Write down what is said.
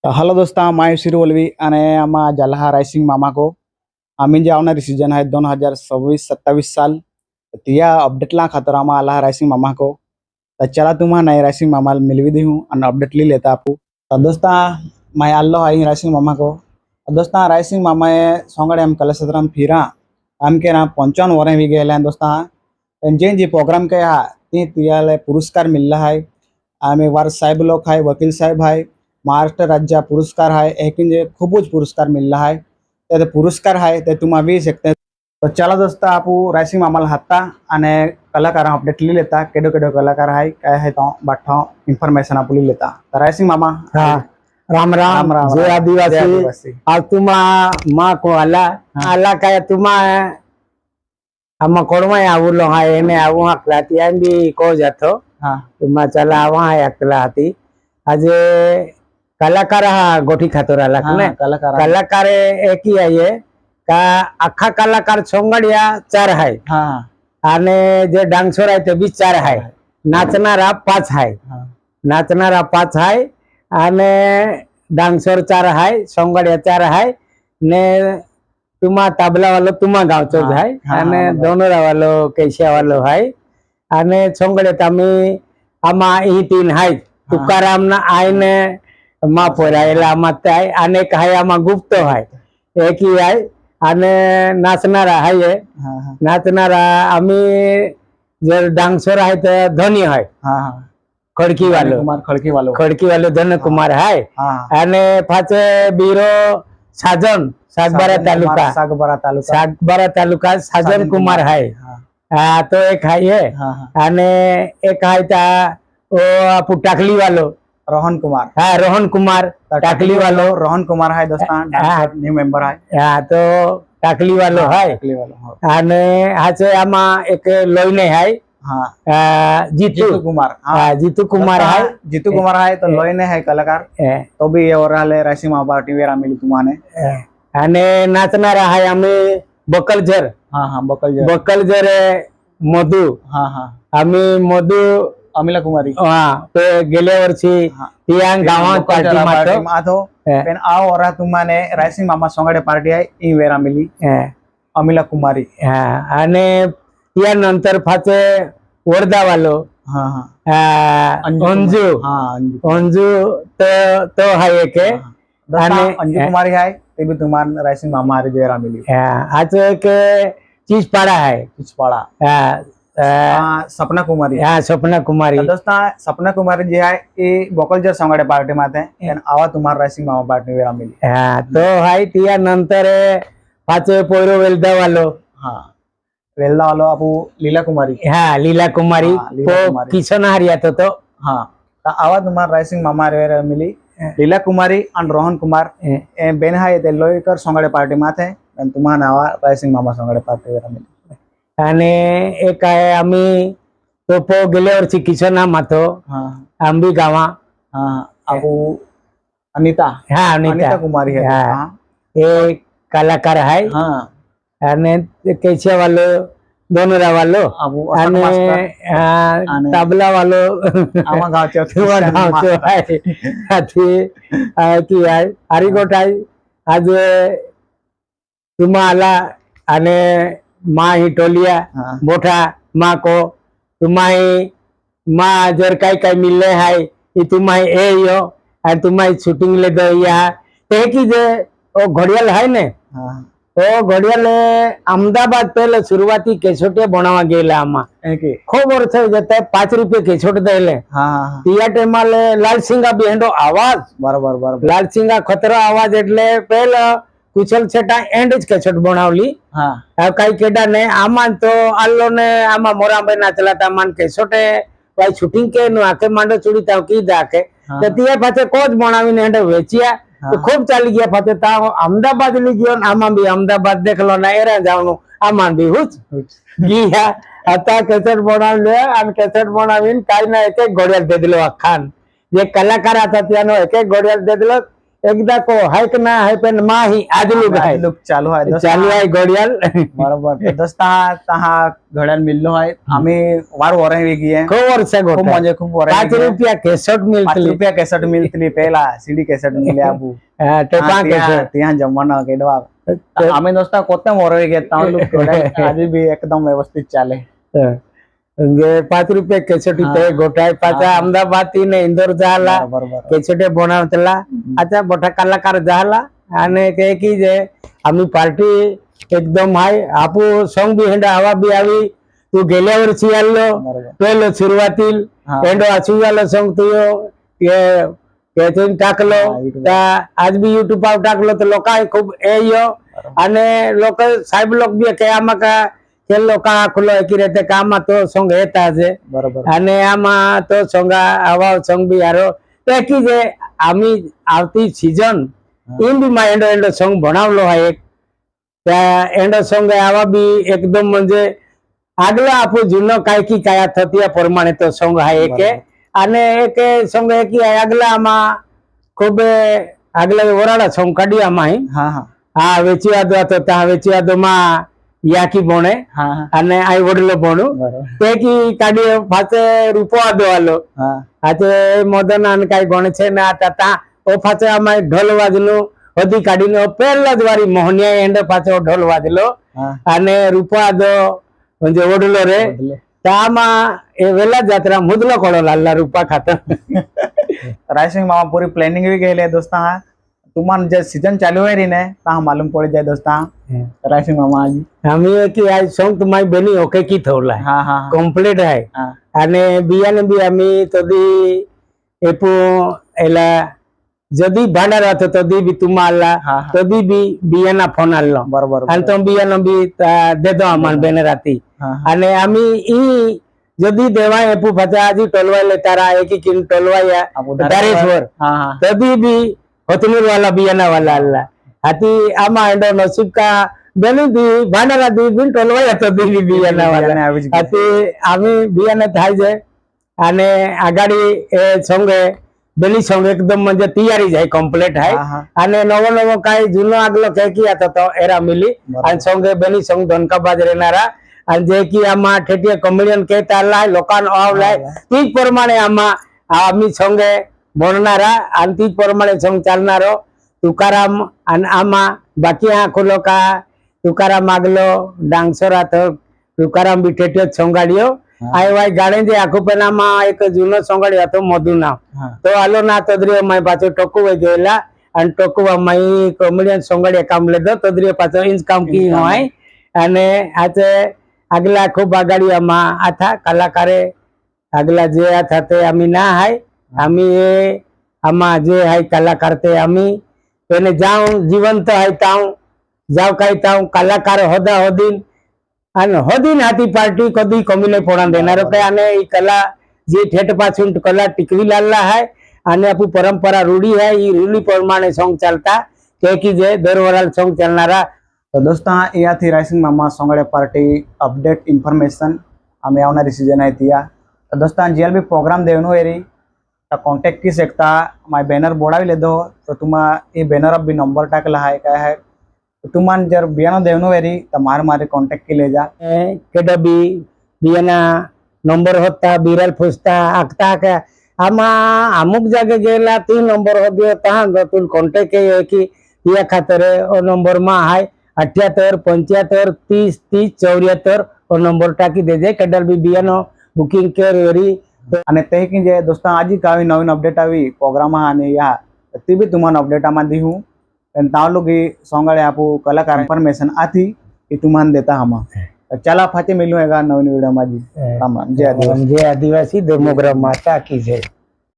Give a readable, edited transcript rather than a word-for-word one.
Hello दोस्ता माय शिरवलवी आणि आम्हा जलहा रायसिंग मामा को आम्ही जे आवणारी सीजन आहे 2026-27 साल तिया अपडेटला खातर आम्हा आला रायसिंग मामा को तर चला तुम्हा नाही रायसिंग मामा मिलवी दी हूँ और अपडेट ली लेता आपू तो दोस्ता मैं आल्लो आई रायसिंग मामा को दोस्ता रायसिंग मामा सोंगड़े हम कलशत्रम फिरा आम के ना 55 वरें भी गए दोस्ता जे जी प्रोग्राम के ती तियाले पुरस्कार मिल रहा है आम्ही वार साहेब लोग है वकील साहेब है महाराष्ट्र राज्य पुरस्कार है एक खूबच पुरस्कार मिल रहा है ते पुरस्कार है ते तुम भी शकते तो चला दोस्त आप रायसिंग मामाला हाता आणि कलाकार अपडेट ली लेता केडो केडो कलाकार है काय है तो बाठो इन्फॉर्मेशन आप ली लेता तो रायसिंग मामा हाँ राम राम राम जय आदिवासी आज तुम्हा माँ को आला काय तुम्हा हम कोड़मा आवुलो हाँ एने आवु हकलाती आम भी को जातो हाँ तुम्हा चला आवा है हकलाती आज कलाकार हा गोठी खातो राला ने कलाकार एक ही है का अख्खा कलाकार सोंगड़िया 4 है हाँ आणि जे डांसर आहे ते भी 4 है नाचणारा 5 है नाचणारा 5 है आणि डांसर 4 है सोंगड़िया 4 है ने तुम्हा तबला वालो तुम्हा गावचो है आणि दोनोरा वालो कैसिया वालो है आणि सोंगड़े तमी आमा ही 3 है तुकाराम ना आईने मा पोरायला मत आहे अनेक आहे आमा गुप्त है एक ही है आणि नाचणारा है नाचणारा आम्ही जर डांसर आहे तर धनी है खडकी वालो धन कुमार है आणि पाचे बीरो साजन सागबारा तालुका साजन कुमार है तो एक है आणि एक है ता ओ आपू टाकली वालो रोहन कुमार हाँ रोहन कुमार टाकली वालो रोहन कुमार है दोस्ता न्यू मेंबर है हाँ तो टाकली वालो है आणि हाचे आमा एक लोईने है जीतू कुमार है जीतू कुमार है तो लोईने है कलाकार तो भी ये और रायसिंग मामा टीवीरा मिली तुम्हाने आणि नाचणारा है आम्ही बकलजर बकलजर मधु आम्ही मधु अमिला कुमारी तो गेल्या वर्षी तियांग गावात पार्टी मातो पेन आओ और तुम्हाने रायसिंग मामा सोंगड़े पार्टी है ई वेरा मिली अमिला कुमारी आणि या नंतर फाचे वर्धा वालो अंजू तो है एक अंजू कुमारी है ते भी तुम्हारे रायसिंग मामा रे वेरा मिली आज एक चीज पाड़ा सपना कुमारी सपना कुमारी दोस्ता सपना कुमारी जी है ये बोकलजर सोंगड़े पार्टी माते हैं आवा तुम्हारा रायसिंग मामा पार्टी वेरा मिली तो हाय तिया नंतर पाचे पोयरो वेल्दा वालो आपू लीला कुमारी तो किशन हरिया तो आवा तुम्हारा रायसिंग मामा वेरा मिली लीला कुमारी और रोहन कुमार बेन है ते लोईकर सोंगड़े पार्टी माते तुम्हारा आवा रायसिंग मामा सोंगड़े पार्टी वेरा मिली आणि एक आहे आम्ही तो पो गेल्या वर्षी किशोना मातो आंबी गावा आपू अनिता कुमारी है एक कलाकार है आणि कैसे वालो दोनोरा वालो आणि तबला वालो आमा गावचे है की आहे हरिगोट आहे आज तुम्हा आला आणि माँ ही टोलिया मोठा माँ को तुम्हारी माँ जर काही मिलले है ये तुम्हारी ए यो और तुम्हारी शूटिंग ले दो यहाँ ते की जे ओ घड़ियाल है ने तो घड़ियाल अहमदाबाद पहले शुरुआती केसोटे बनावा गेला आमा खूब वर्ष जाता है 5 रुपये केसोट देले तिया टाइमाले लाल सिंगा बेहंडो आवाज बराबर लाल सिंगा खतरा आवाज एटले पहले कुशल छेटा एंड केसोट बनावली कई केडा ने आमा तो आलो ने आमा मोरा भाई नाचलाता मान केसोटे भाई शूटिंग के नु आके मांडो चूड़ी ताव की दाके तो तिया पाछे कोच बनावीने एंड वेचिया तो खूब चाली गया पाछे ता अहमदाबाद ली गयो आमा भी अहमदाबाद देखलो ना एरा जावनु आमा भी हुच गया आता केसोट बनावले आम केसोट बनावीन काई ना एक घोड़ियाल दे दिलो अखान जे कलाकार आता त्यानो एक घोड़ियाल दे दिलो एकदा को हाय का ना हाय पण मा ही आजलुक हाय लुक चालू आहे दोस्त चालू आहे घडियाल बरोबर दोस्त तहा घड्याळ मिळलो आहे आम्ही वार वरे वेगी आहे खूप वर्ष खूप गोठा म्हणजे खूप वरे 5 रुपया केसट 5 मिळतली रुपया केसेट मिळतली पहिला सीडी केसेट मिळले आबू ते पा केसट ત્યાં જમવાનો કેડવા અમે દોસ્તા કોતે મોરવે ગયા તા લોક આજે બી એકદમ વ્યવસ્થિત ચાલે म्हणजे 5 रुपया केसट ते गोठाय पाचा अहमदाबाद ने इंदोर झाला बरोबर केसटे बनवतला आता मोठा कलाकार झाला आणि ते की जे आम्ही पार्टी एकदम हाय आपू सॉन्ग बी हेंडा हवा बी आवी तू गेल्या वर्षी आलो पहिलो सुरुवातील हेंडो आचुवालो सॉन्ग तू त्यातून टाकलो आज बी युट्यूब वर टाकलो तर लोक खूप येयो आणि लोक साहेब लोक बी काय आम्हाला के लोक खुलो की रहते काम तो सॉन्ग येता जे बरोबर आणि आमा तो सॉन्ग आवा सॉन्ग बी यारो ते की जे आम्ही आवती सीजन इन बी मा एंडो एंडो सॉन्ग बनावलो आहे एक त्या एंडो सॉन्ग आवा बी एकदम म्हणजे आगला आपू जुनो काय की काय थतिया प्रमाणे तो सॉन्ग आहे एक અને એક સોંગ એક આગલા આમાં ખૂબ આગલા વરાડા સોંગ કાઢી આમાં હા હા હા વેચવા દો તો તા વેચવા દો માં યાકી બોણે હા અને આઈ વડલો બોણું તે કી કાઢી ફાતે રૂપવા દો આલો હા આજે મદન આન કાઈ ગણે છે ને આ તા ઓ ફાતે આમાં ઢોલ વાજનો હદી કાઢીને પહેલા જ વારી મોહનિયા એંડ પાછો ઢોલ વાજલો અને રૂપવા દો म्हणजे વડલો રે त्यामा वेला जात्रा मुदलो कोडो लाल्ला रूपा खाता रायसिंग मामा पूरी प्लॅनिंग भी गेले दोस्ता तुम्हाला जे सीजन चालू आहे रे ने ता मालूम पड़ जाए दोस्ता रायसिंग मामा जी आम्ही की आज सॉन्ग तुम्हारी बेनी ओके की थोला हा हा कंप्लीट आहे आणि बियाने बी आम्ही तदी एपो एला जदी भांडार राहतो तदी बी तुम्हाला तदी बी बियाना फोन आलो बरोबर आणि तो बियानो बी दे दो आम्हाला बेने राती आणि आम्ही ई जदी देवा एपू फता आजी टोलवायले तारा एक किन टोलवाया दारेश्वर तदी बी होतनूर वाला बियाना वाला अल्लाह हाती आमा एंडो नसीब का बेनी दी भांडारा दी बिन टोलवाया तदी बी बियाना वाला हाती आम्ही बियाना थाय जे आणि आगाडी ए संगे बेनी सॉन्ग एकदम म्हणजे तयारी जाय कंप्लीट आहे आणि नवो नवो काय जुनो आगलो काय की आता तो एरा मिली आणि सॉन्ग बेनी सॉन्ग धनकाबाज रेनारा आणि जे की आम्हा ठेठिया कॉमेडियन के तारलाय लोकांना आवलाय तीच प्रमाणे आम्हा आम्ही सॉन्ग बनणारा आणि तीच प्रमाणे सॉन्ग चालणारो तुकाराम आणि आम्हा बाकी हा खोलो का तुकाराम आगलो डांसर आता तुकाराम बी ठेठिया सॉंगाडियो आय वाय गाणे जे आखो पेनामा एक जुनो सॉंगाडी હતો મધુ નામ તો આલો ના તદરી માય પાછો ટોકુ વે ગયેલા અને ટોકુ માય કોમેડિયન સॉंगाडी કામ લેદો તદરી પાછો ઇન્ચ કામ की હોય અને આજે આગલા ખૂબ આગાડી આમાં આથા કલાકારે આગલા જે આથા તે આમી ના હાય આમી આમાં જે હાય કલાકાર તે આમી એને જાઉં જીવંત હાય તાઉં જાવ કાઈ તાઉં કલાકાર હોદા હોદીન અને હોદીન હાથી પાર્ટી કદી કમી નહીં પડા દેનારો કે આને ઈ કલા જે ठेठ पासून कला टिकवी लाला है आणि आपली परंपरा रूढी है ई रूढी प्रमाणे सॉन्ग चालता ते की जे दरवराल सॉन्ग चलणारा तो दोस्ता याथी रायसिंग मामा सोंगड़े पार्टी अपडेट इन्फॉर्मेशन आम्ही आवणारी सीजन आहे तिया तो दोस्ता जेल बी प्रोग्राम देवनो एरी तो कॉन्टॅक्ट की सकता माय बैनर बोडावी लेदो तो तुम्हा ये बैनर अब भी नंबर टाकला है काय है तो तुम्हाला जर बियानो देवनो एरी तो मारे कॉन्टॅक्ट की ले जा केडबी बियाना नंबर होता बिरल फुसता आखता का आमा अमुक जागे गेला 3 नंबर हो दियो तहां तुल कॉन्टॅक्ट के की या खातर ओ नंबर मा हाय 78 75 30 30 74 ओ नंबर टाकी देजे केडल बी बियानो बुकिंग कर एरी आणि ते की जे दोस्ता आजी कावी नवीन अपडेट आवी प्रोग्राम आणि या ती बी तुम्हाला अपडेट आमा दिहू पण तावलोगी सोंगाळे आपू कलाकार इन्फॉर्मेशन आथी की तुम्हाला देता हमा चला फाते मिलूएगा नवीन वीडियो माजी जय आदिवासी धर्मोग्राम माता की जय।